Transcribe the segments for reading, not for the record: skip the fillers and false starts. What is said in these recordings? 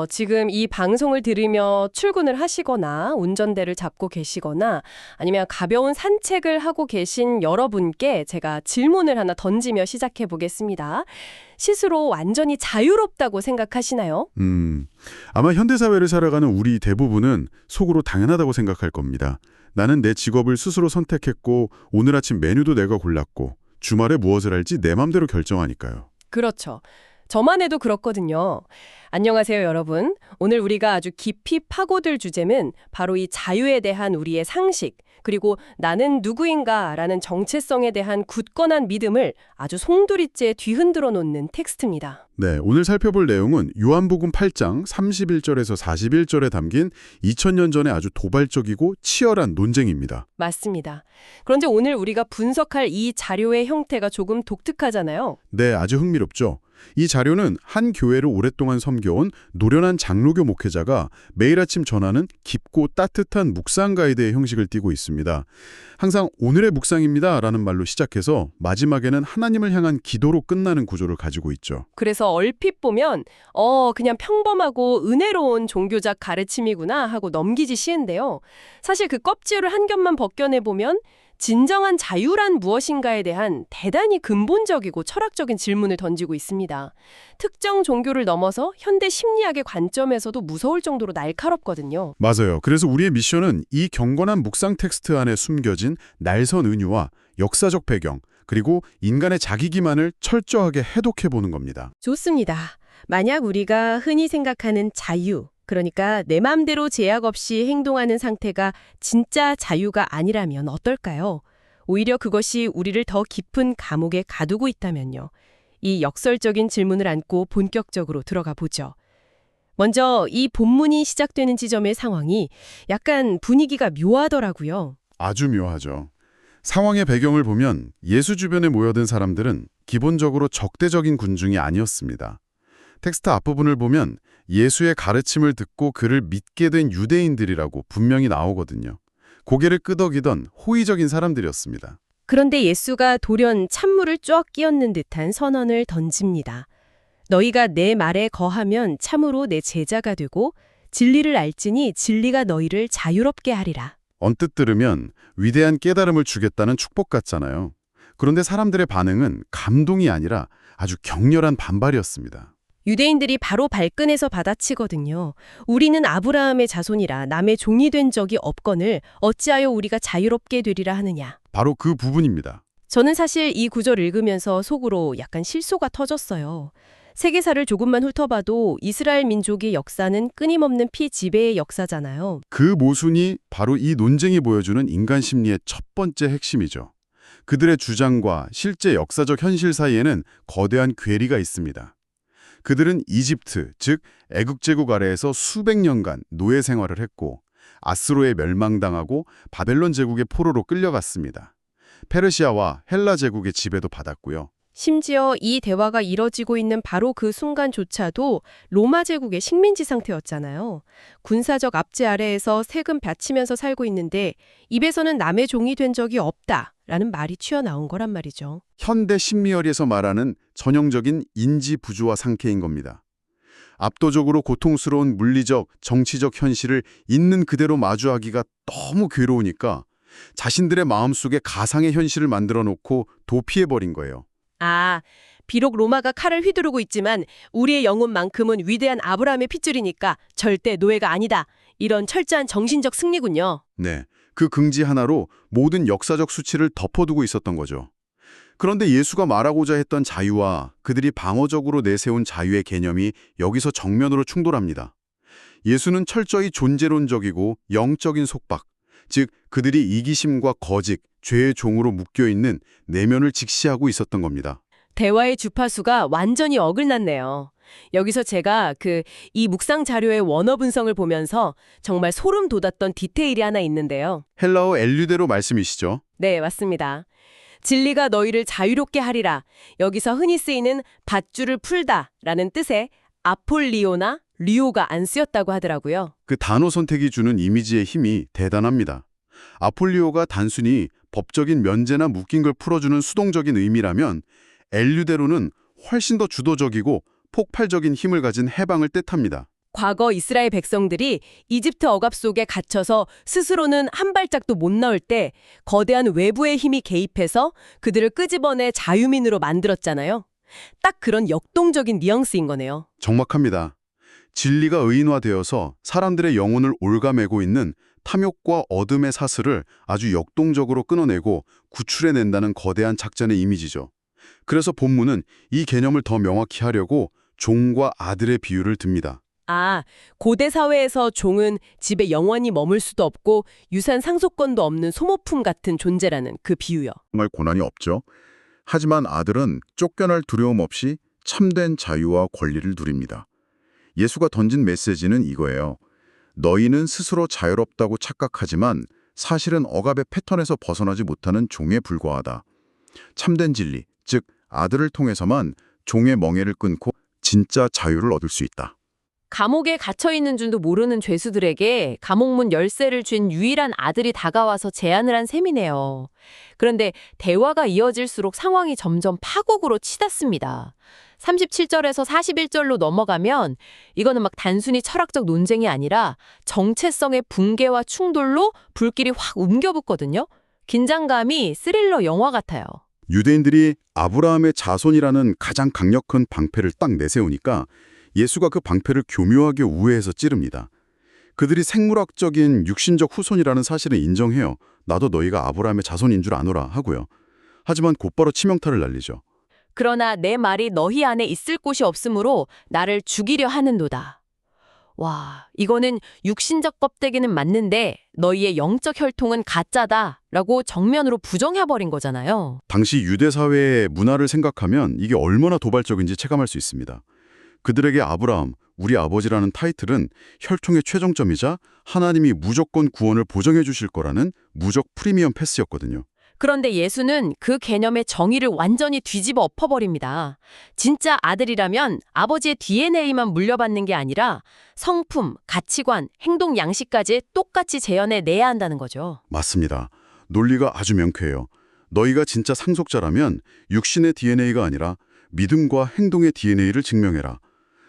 지금 이 방송을 들으며 출근을 하시거나 운전대를 잡고 계시거나 아니면 가벼운 산책을 하고 계신 여러분께 제가 질문을 하나 던지며 시작해 보겠습니다. 스스로 완전히 자유롭다고 생각하시나요? 아마 현대사회를 살아가는 우리 대부분은 속으로 당연하다고 생각할 겁니다. 나는 내 직업을 스스로 선택했고 오늘 아침 메뉴도 내가 골랐고 주말에 무엇을 할지 내 맘대로 결정하니까요. 그렇죠. 저만 해도 그렇거든요. 안녕하세요, 여러분. 오늘 우리가 아주 깊이 파고들 주제는 바로 이 자유에 대한 우리의 상식, 그리고 나는 누구인가라는 정체성에 대한 굳건한 믿음을 아주 송두리째 뒤흔들어 놓는 텍스트입니다. 네, 오늘 살펴볼 내용은 요한복음 8장 31절에서 41절에 담긴 2000년 전에 아주 도발적이고 치열한 논쟁입니다. 맞습니다. 그런데 오늘 우리가 분석할 이 자료의 형태가 조금 독특하잖아요. 네, 아주 흥미롭죠. 이 자료는 한 교회를 오랫동안 섬겨온 노련한 장로교 목회자가 매일 아침 전하는 깊고 따뜻한 묵상 가이드의 형식을 띠고 있습니다. 항상 오늘의 묵상입니다 라는 말로 시작해서 마지막에는 하나님을 향한 기도로 끝나는 구조를 가지고 있죠. 그래서 얼핏 보면 그냥 평범하고 은혜로운 종교적 가르침이구나 하고 넘기기 쉬운데요. 사실 그 껍질을 한 겹만 벗겨내보면 진정한 자유란 무엇인가에 대한 대단히 근본적이고 철학적인 질문을 던지고 있습니다. 특정 종교를 넘어서 현대 심리학의 관점에서도 무서울 정도로 날카롭거든요. 맞아요. 그래서 우리의 미션은 이 경건한 묵상 텍스트 안에 숨겨진 날선 은유와 역사적 배경, 그리고 인간의 자기 기만을 철저하게 해독해보는 겁니다. 좋습니다. 만약 우리가 흔히 생각하는 자유, 그러니까 내 맘대로 제약 없이 행동하는 상태가 진짜 자유가 아니라면 어떨까요? 오히려 그것이 우리를 더 깊은 감옥에 가두고 있다면요. 이 역설적인 질문을 안고 본격적으로 들어가 보죠. 먼저 이 본문이 시작되는 지점의 상황이 약간 분위기가 묘하더라고요. 아주 묘하죠. 상황의 배경을 보면 예수 주변에 모여든 사람들은 기본적으로 적대적인 군중이 아니었습니다. 텍스트 앞부분을 보면 예수의 가르침을 듣고 그를 믿게 된 유대인들이라고 분명히 나오거든요. 고개를 끄덕이던 호의적인 사람들이었습니다. 그런데 예수가 돌연 찬물을 쫙 끼얹는 듯한 선언을 던집니다. 너희가 내 말에 거하면 참으로 내 제자가 되고 진리를 알지니 진리가 너희를 자유롭게 하리라. 언뜻 들으면 위대한 깨달음을 주겠다는 축복 같잖아요. 그런데 사람들의 반응은 감동이 아니라 아주 격렬한 반발이었습니다. 유대인들이 바로 발끈해서 받아치거든요. 우리는 아브라함의 자손이라 남의 종이 된 적이 없거늘 어찌하여 우리가 자유롭게 되리라 하느냐. 바로 그 부분입니다. 저는 사실 이 구절 읽으면서 속으로 약간 실소가 터졌어요. 세계사를 조금만 훑어봐도 이스라엘 민족의 역사는 끊임없는 피지배의 역사잖아요. 그 모순이 바로 이 논쟁이 보여주는 인간 심리의 첫 번째 핵심이죠. 그들의 주장과 실제 역사적 현실 사이에는 거대한 괴리가 있습니다. 그들은 이집트, 즉 애국 제국 아래에서 수백 년간 노예 생활을 했고 아스로에 멸망당하고 바벨론 제국의 포로로 끌려갔습니다. 페르시아와 헬라 제국의 지배도 받았고요. 심지어 이 대화가 이뤄지고 있는 바로 그 순간조차도 로마 제국의 식민지 상태였잖아요. 군사적 압제 아래에서 세금 바치면서 살고 있는데 입에서는 남의 종이 된 적이 없다라는 말이 튀어나온 거란 말이죠. 현대 심리학에서 말하는 전형적인 인지 부조화 상태인 겁니다. 압도적으로 고통스러운 물리적, 정치적 현실을 있는 그대로 마주하기가 너무 괴로우니까 자신들의 마음속에 가상의 현실을 만들어 놓고 도피해버린 거예요. 비록 로마가 칼을 휘두르고 있지만 우리의 영혼만큼은 위대한 아브라함의 핏줄이니까 절대 노예가 아니다. 이런 철저한 정신적 승리군요. 네, 그 긍지 하나로 모든 역사적 수치를 덮어두고 있었던 거죠. 그런데 예수가 말하고자 했던 자유와 그들이 방어적으로 내세운 자유의 개념이 여기서 정면으로 충돌합니다. 예수는 철저히 존재론적이고 영적인 속박, 즉 그들이 이기심과 거짓, 죄의 종으로 묶여있는 내면을 직시하고 있었던 겁니다. 대화의 주파수가 완전히 어긋났네요. 여기서 제가 이 묵상 자료의 원어 분성을 보면서 정말 소름 돋았던 디테일이 하나 있는데요. 헬라어 엘류데로 말씀이시죠? 네, 맞습니다. 진리가 너희를 자유롭게 하리라. 여기서 흔히 쓰이는 밧줄을 풀다라는 뜻의 아폴리오나 리오가 안 쓰였다고 하더라고요. 그 단어 선택이 주는 이미지의 힘이 대단합니다. 아폴리오가 단순히 법적인 면제나 묶인 걸 풀어주는 수동적인 의미라면 엘류데로는 훨씬 더 주도적이고 폭발적인 힘을 가진 해방을 뜻합니다. 과거 이스라엘 백성들이 이집트 억압 속에 갇혀서 스스로는 한 발짝도 못 나올 때 거대한 외부의 힘이 개입해서 그들을 끄집어내 자유민으로 만들었잖아요. 딱 그런 역동적인 뉘앙스인 거네요. 정확합니다. 진리가 의인화되어서 사람들의 영혼을 옭아매고 있는 탐욕과 어둠의 사슬을 아주 역동적으로 끊어내고 구출해낸다는 거대한 작전의 이미지죠. 그래서 본문은 이 개념을 더 명확히 하려고 종과 아들의 비유를 듭니다. 아, 고대 사회에서 종은 집에 영원히 머물 수도 없고 유산 상속권도 없는 소모품 같은 존재라는 그 비유요. 정말 고난이 없죠. 하지만 아들은 쫓겨날 두려움 없이 참된 자유와 권리를 누립니다. 예수가 던진 메시지는 이거예요. 너희는 스스로 자유롭다고 착각하지만 사실은 억압의 패턴에서 벗어나지 못하는 종에 불과하다. 참된 진리, 즉 아들을 통해서만 종의 멍에를 끊고 진짜 자유를 얻을 수 있다. 감옥에 갇혀있는 줄도 모르는 죄수들에게 감옥문 열쇠를 쥔 유일한 아들이 다가와서 제안을 한 셈이네요. 그런데 대화가 이어질수록 상황이 점점 파국으로 치닫습니다. 37절에서 41절로 넘어가면 이거는 막 단순히 철학적 논쟁이 아니라 정체성의 붕괴와 충돌로 불길이 확 옮겨붙거든요. 긴장감이 스릴러 영화 같아요. 유대인들이 아브라함의 자손이라는 가장 강력한 방패를 딱 내세우니까 예수가 그 방패를 교묘하게 우회해서 찌릅니다. 그들이 생물학적인 육신적 후손이라는 사실을 인정해요. 나도 너희가 아브라함의 자손인 줄 아노라 하고요. 하지만 곧바로 치명타를 날리죠. 그러나 내 말이 너희 안에 있을 곳이 없으므로 나를 죽이려 하는도다. 와, 이거는 육신적 껍데기는 맞는데 너희의 영적 혈통은 가짜다 라고 정면으로 부정해버린 거잖아요. 당시 유대 사회의 문화를 생각하면 이게 얼마나 도발적인지 체감할 수 있습니다. 그들에게 아브라함, 우리 아버지라는 타이틀은 혈통의 최종점이자 하나님이 무조건 구원을 보정해 주실 거라는 무적 프리미엄 패스였거든요. 그런데 예수는 그 개념의 정의를 완전히 뒤집어 엎어버립니다. 진짜 아들이라면 아버지의 DNA만 물려받는 게 아니라 성품, 가치관, 행동 양식까지 똑같이 재현해 내야 한다는 거죠. 맞습니다. 논리가 아주 명쾌해요. 너희가 진짜 상속자라면 육신의 DNA가 아니라 믿음과 행동의 DNA를 증명해라.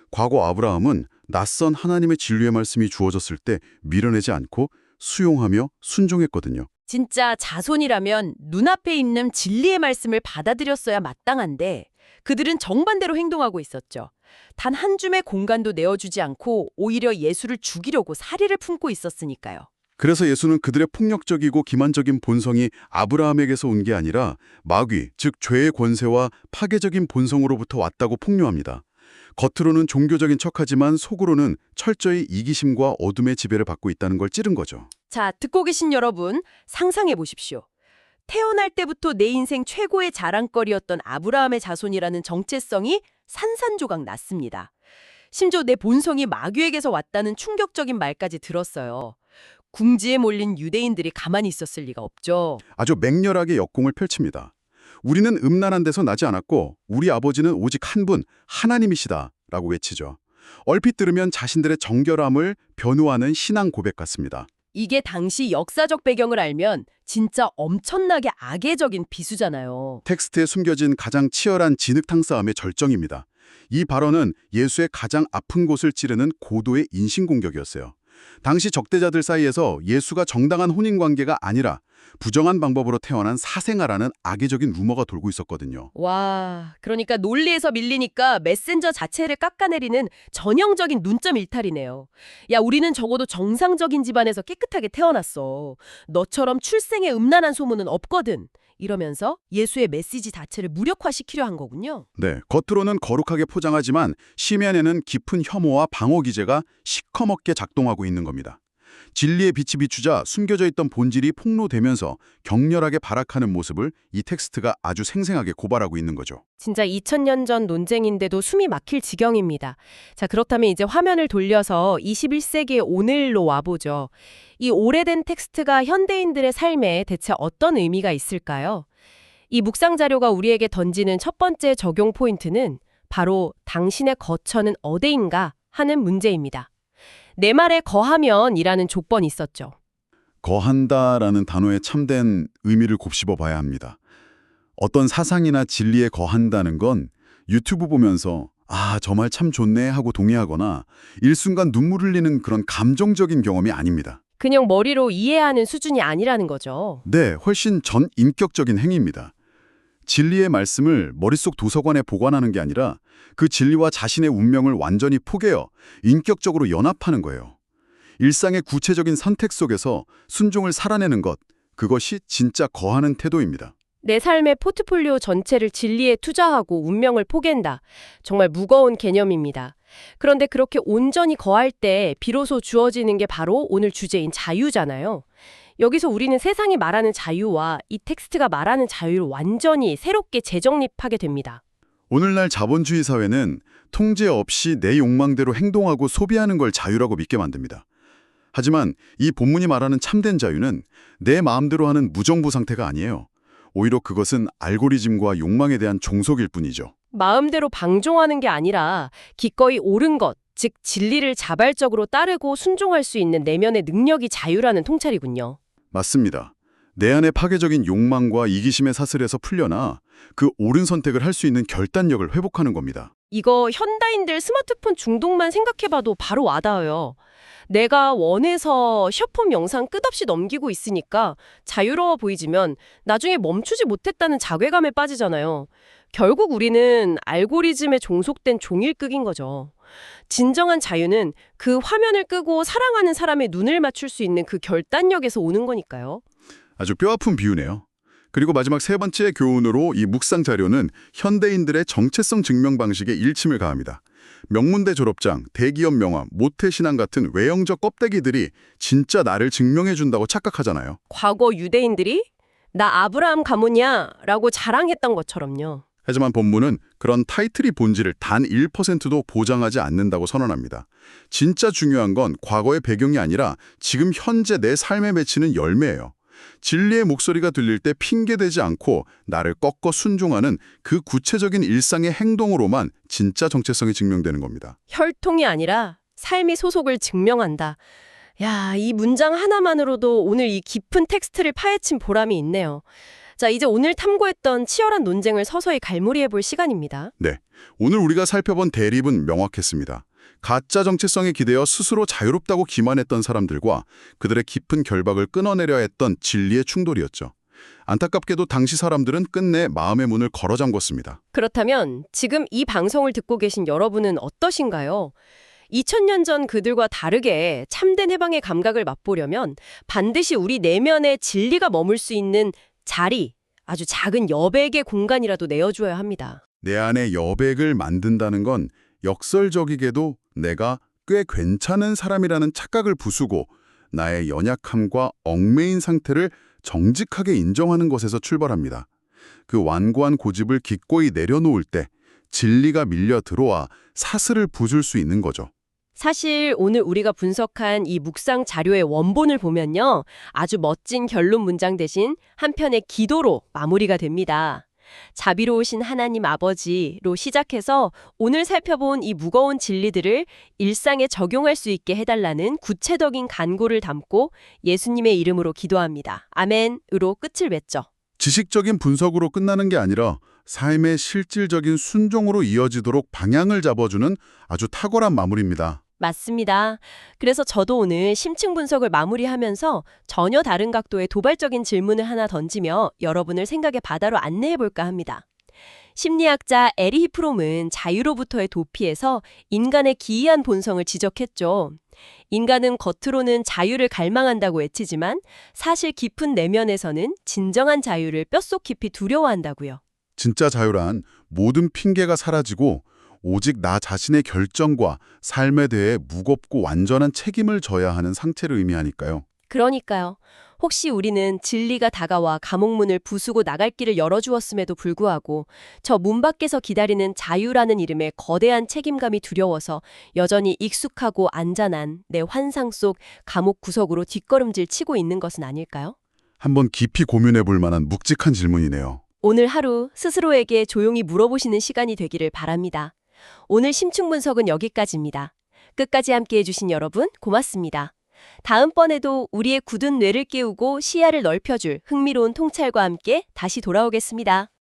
과거 아브라함은 낯선 하나님의 진리의 말씀이 주어졌을 때 밀어내지 않고 수용하며 순종했거든요. 진짜 자손이라면 눈앞에 있는 진리의 말씀을 받아들였어야 마땅한데 그들은 정반대로 행동하고 있었죠. 단 한 줌의 공간도 내어주지 않고 오히려 예수를 죽이려고 사리를 품고 있었으니까요. 그래서 예수는 그들의 폭력적이고 기만적인 본성이 아브라함에게서 온 게 아니라 마귀, 즉 죄의 권세와 파괴적인 본성으로부터 왔다고 폭로합니다. 겉으로는 종교적인 척하지만 속으로는 철저히 이기심과 어둠의 지배를 받고 있다는 걸 찌른 거죠. 자, 듣고 계신 여러분, 상상해 보십시오. 태어날 때부터 내 인생 최고의 자랑거리였던 아브라함의 자손이라는 정체성이 산산조각 났습니다. 심지어 내 본성이 마귀에게서 왔다는 충격적인 말까지 들었어요. 궁지에 몰린 유대인들이 가만히 있었을 리가 없죠. 아주 맹렬하게 역공을 펼칩니다. 우리는 음란한 데서 나지 않았고 우리 아버지는 오직 한 분, 하나님이시다 라고 외치죠. 얼핏 들으면 자신들의 정결함을 변호하는 신앙 고백 같습니다. 이게 당시 역사적 배경을 알면 진짜 엄청나게 악의적인 비수잖아요. 텍스트에 숨겨진 가장 치열한 진흙탕 싸움의 절정입니다. 이 발언은 예수의 가장 아픈 곳을 찌르는 고도의 인신공격이었어요. 당시 적대자들 사이에서 예수가 정당한 혼인관계가 아니라 부정한 방법으로 태어난 사생아라는 악의적인 루머가 돌고 있었거든요. 와, 그러니까 논리에서 밀리니까 메신저 자체를 깎아내리는 전형적인 눈점 일탈이네요. 야, 우리는 적어도 정상적인 집안에서 깨끗하게 태어났어. 너처럼 출생에 음란한 소문은 없거든. 이러면서 예수의 메시지 자체를 무력화시키려 한 거군요. 네, 겉으로는 거룩하게 포장하지만 심연에는 깊은 혐오와 방어 기제가 시커멓게 작동하고 있는 겁니다. 진리의 빛이 비추자 숨겨져 있던 본질이 폭로되면서 격렬하게 발악하는 모습을 이 텍스트가 아주 생생하게 고발하고 있는 거죠. 진짜 2000년 전 논쟁인데도 숨이 막힐 지경입니다. 자, 그렇다면 이제 화면을 돌려서 21세기의 오늘로 와보죠. 이 오래된 텍스트가 현대인들의 삶에 대체 어떤 의미가 있을까요? 이 묵상 자료가 우리에게 던지는 첫 번째 적용 포인트는 바로 당신의 거처는 어디인가 하는 문제입니다. 내 말에 거하면이라는 조건이 있었죠. 거한다라는 단어의 참된 의미를 곱씹어 봐야 합니다. 어떤 사상이나 진리에 거한다는 건 유튜브 보면서 아, 저 말 참 좋네 하고 동의하거나 일순간 눈물 흘리는 그런 감정적인 경험이 아닙니다. 그냥 머리로 이해하는 수준이 아니라는 거죠. 네, 훨씬 전인격적인 행위입니다. 진리의 말씀을 머릿속 도서관에 보관하는 게 아니라 그 진리와 자신의 운명을 완전히 포개어 인격적으로 연합하는 거예요. 일상의 구체적인 선택 속에서 순종을 살아내는 것, 그것이 진짜 거하는 태도입니다. 내 삶의 포트폴리오 전체를 진리에 투자하고 운명을 포갠다. 정말 무거운 개념입니다. 그런데 그렇게 온전히 거할 때 비로소 주어지는 게 바로 오늘 주제인 자유잖아요. 여기서 우리는 세상이 말하는 자유와 이 텍스트가 말하는 자유를 완전히 새롭게 재정립하게 됩니다. 오늘날 자본주의 사회는 통제 없이 내 욕망대로 행동하고 소비하는 걸 자유라고 믿게 만듭니다. 하지만 이 본문이 말하는 참된 자유는 내 마음대로 하는 무정부 상태가 아니에요. 오히려 그것은 알고리즘과 욕망에 대한 종속일 뿐이죠. 마음대로 방종하는 게 아니라 기꺼이 옳은 것, 즉 진리를 자발적으로 따르고 순종할 수 있는 내면의 능력이 자유라는 통찰이군요. 맞습니다. 내 안의 파괴적인 욕망과 이기심의 사슬에서 풀려나 그 옳은 선택을 할 수 있는 결단력을 회복하는 겁니다. 이거 현다인들 스마트폰 중독만 생각해봐도 바로 와닿아요. 내가 원해서 셔폰 영상 끝없이 넘기고 있으니까 자유로워 보이지만 나중에 멈추지 못했다는 자괴감에 빠지잖아요. 결국 우리는 알고리즘에 종속된 종일극인 거죠. 진정한 자유는 그 화면을 끄고 사랑하는 사람의 눈을 맞출 수 있는 그 결단력에서 오는 거니까요. 아주 뼈아픈 비유네요. 그리고 마지막 세 번째 교훈으로 이 묵상 자료는 현대인들의 정체성 증명 방식에 일침을 가합니다. 명문대 졸업장, 대기업 명함, 모태신앙 같은 외형적 껍데기들이 진짜 나를 증명해준다고 착각하잖아요. 과거 유대인들이 나 아브라함 가문이야 라고 자랑했던 것처럼요. 하지만 본문은 그런 타이틀이 본질을 단 1%도 보장하지 않는다고 선언합니다. 진짜 중요한 건 과거의 배경이 아니라 지금 현재 내 삶에 맺히는 열매예요. 진리의 목소리가 들릴 때 핑계대지 않고 나를 꺾어 순종하는 그 구체적인 일상의 행동으로만 진짜 정체성이 증명되는 겁니다. 혈통이 아니라 삶의 소속을 증명한다. 야, 이 문장 하나만으로도 오늘 이 깊은 텍스트를 파헤친 보람이 있네요. 자, 이제 오늘 탐구했던 치열한 논쟁을 서서히 갈무리해 볼 시간입니다. 네, 오늘 우리가 살펴본 대립은 명확했습니다. 가짜 정체성에 기대어 스스로 자유롭다고 기만했던 사람들과 그들의 깊은 결박을 끊어내려 했던 진리의 충돌이었죠. 안타깝게도 당시 사람들은 끝내 마음의 문을 걸어 잠궜습니다. 그렇다면 지금 이 방송을 듣고 계신 여러분은 어떠신가요? 2000년 전 그들과 다르게 참된 해방의 감각을 맛보려면 반드시 우리 내면에 진리가 머물 수 있는 자리, 아주 작은 여백의 공간이라도 내어줘야 합니다. 내 안에 여백을 만든다는 건 역설적이게도 내가 꽤 괜찮은 사람이라는 착각을 부수고 나의 연약함과 얽매인 상태를 정직하게 인정하는 것에서 출발합니다. 그 완고한 고집을 기꺼이 내려놓을 때 진리가 밀려 들어와 사슬을 부술 수 있는 거죠. 사실 오늘 우리가 분석한 이 묵상 자료의 원본을 보면요. 아주 멋진 결론 문장 대신 한 편의 기도로 마무리가 됩니다. 자비로우신 하나님 아버지로 시작해서 오늘 살펴본 이 무거운 진리들을 일상에 적용할 수 있게 해달라는 구체적인 간구를 담고 예수님의 이름으로 기도합니다. 아멘으로 끝을 맺죠. 지식적인 분석으로 끝나는 게 아니라 삶의 실질적인 순종으로 이어지도록 방향을 잡아주는 아주 탁월한 마무리입니다. 맞습니다. 그래서 저도 오늘 심층 분석을 마무리하면서 전혀 다른 각도의 도발적인 질문을 하나 던지며 여러분을 생각의 바다로 안내해볼까 합니다. 심리학자 에리히 프롬은 자유로부터의 도피에서 인간의 기이한 본성을 지적했죠. 인간은 겉으로는 자유를 갈망한다고 외치지만 사실 깊은 내면에서는 진정한 자유를 뼛속 깊이 두려워한다고요. 진짜 자유란 모든 핑계가 사라지고 오직 나 자신의 결정과 삶에 대해 무겁고 완전한 책임을 져야 하는 상태를 의미하니까요. 그러니까요. 혹시 우리는 진리가 다가와 감옥문을 부수고 나갈 길을 열어주었음에도 불구하고 저 문 밖에서 기다리는 자유라는 이름의 거대한 책임감이 두려워서 여전히 익숙하고 안전한 내 환상 속 감옥 구석으로 뒷걸음질 치고 있는 것은 아닐까요? 한번 깊이 고민해 볼 만한 묵직한 질문이네요. 오늘 하루 스스로에게 조용히 물어보시는 시간이 되기를 바랍니다. 오늘 심층 분석은 여기까지입니다. 끝까지 함께해 주신 여러분 고맙습니다. 다음번에도 우리의 굳은 뇌를 깨우고 시야를 넓혀줄 흥미로운 통찰과 함께 다시 돌아오겠습니다.